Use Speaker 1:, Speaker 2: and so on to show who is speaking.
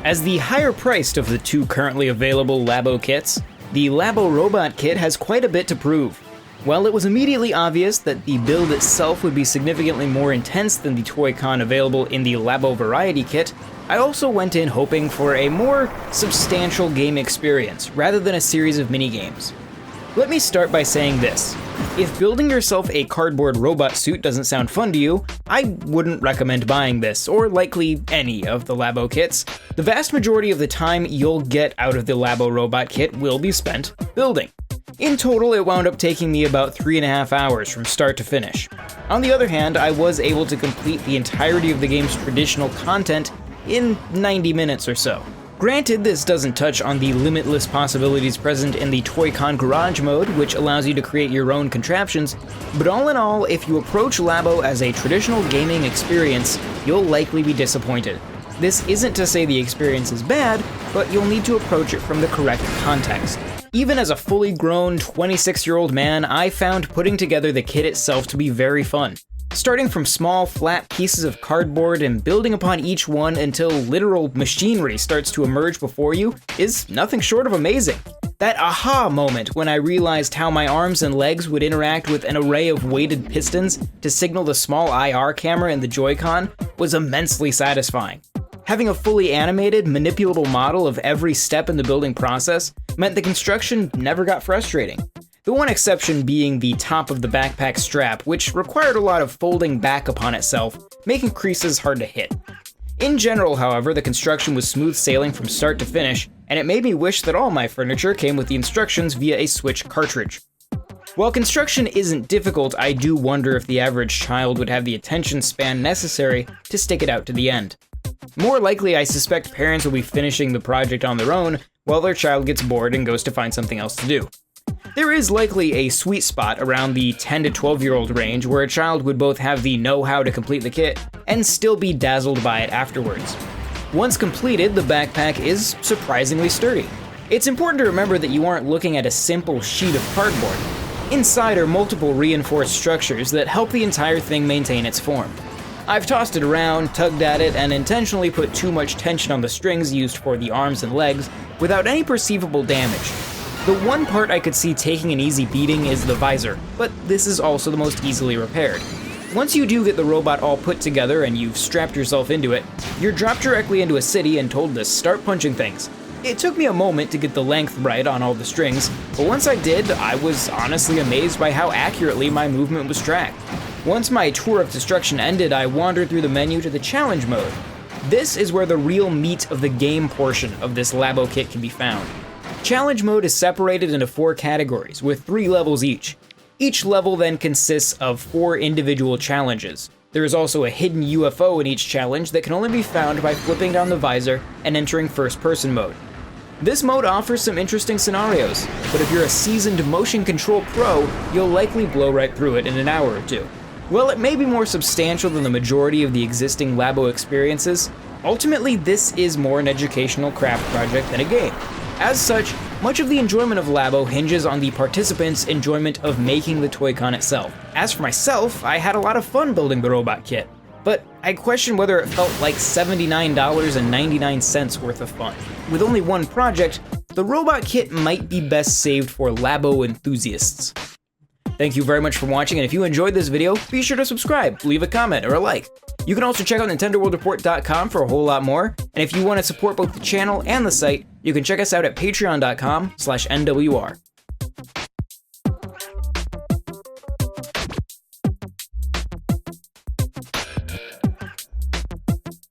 Speaker 1: As the higher priced of the two currently available Labo kits, the Labo Robot Kit has quite a bit to prove. While it was immediately obvious that the build itself would be significantly more intense than the toy con available in the Labo Variety Kit, I also went in hoping for a more substantial game experience rather than a series of minigames. Let me start by saying this. If building yourself a cardboard robot suit doesn't sound fun to you, I wouldn't recommend buying this, or likely any of the Labo kits. The vast majority of the time you'll get out of the Labo Robot Kit will be spent building. In total, it wound up taking me about 3.5 hours from start to finish. On the other hand, I was able to complete the entirety of the game's traditional content in 90 minutes or so. Granted, this doesn't touch on the limitless possibilities present in the Toy-Con Garage mode, which allows you to create your own contraptions, but all in all, if you approach Labo as a traditional gaming experience, you'll likely be disappointed. This isn't to say the experience is bad, but you'll need to approach it from the correct context. Even as a fully grown 26-year-old man, I found putting together the kit itself to be very fun. Starting from small, flat pieces of cardboard and building upon each one until literal machinery starts to emerge before you is nothing short of amazing. That aha moment when I realized how my arms and legs would interact with an array of weighted pistons to signal the small IR camera in the Joy-Con was immensely satisfying. Having a fully animated, manipulable model of every step in the building process meant the construction never got frustrating. The one exception being the top of the backpack strap, which required a lot of folding back upon itself, making creases hard to hit. In general, however, the construction was smooth sailing from start to finish, and it made me wish that all my furniture came with the instructions via a Switch cartridge. While construction isn't difficult, I do wonder if the average child would have the attention span necessary to stick it out to the end. More likely, I suspect parents will be finishing the project on their own while their child gets bored and goes to find something else to do. There is likely a sweet spot around the 10 to 12-year-old range where a child would both have the know-how to complete the kit and still be dazzled by it afterwards. Once completed, the backpack is surprisingly sturdy. It's important to remember that you aren't looking at a simple sheet of cardboard. Inside are multiple reinforced structures that help the entire thing maintain its form. I've tossed it around, tugged at it, and intentionally put too much tension on the strings used for the arms and legs without any perceivable damage. The one part I could see taking an easy beating is the visor, but this is also the most easily repaired. Once you do get the robot all put together and you've strapped yourself into it, you're dropped directly into a city and told to start punching things. It took me a moment to get the length right on all the strings, but once I did, I was honestly amazed by how accurately my movement was tracked. Once my tour of destruction ended, I wandered through the menu to the challenge mode. This is where the real meat of the game portion of this Labo kit can be found. Challenge mode is separated into 4 categories, with 3 levels each. Each level then consists of 4 individual challenges. There is also a hidden UFO in each challenge that can only be found by flipping down the visor and entering first-person mode. This mode offers some interesting scenarios, but if you're a seasoned motion control pro, you'll likely blow right through it in an hour or two. While it may be more substantial than the majority of the existing Labo experiences, ultimately this is more an educational craft project than a game. As such, much of the enjoyment of Labo hinges on the participants' enjoyment of making the Toy-Con itself. As for myself, I had a lot of fun building the robot kit, but I question whether it felt like $79.99 worth of fun. With only one project, the robot kit might be best saved for Labo enthusiasts. Thank you very much for watching, and if you enjoyed this video, be sure to subscribe, leave a comment, or a like. You can also check out NintendoWorldReport.com for a whole lot more, and if you want to support both the channel and the site, you can check us out at patreon.com/NWR.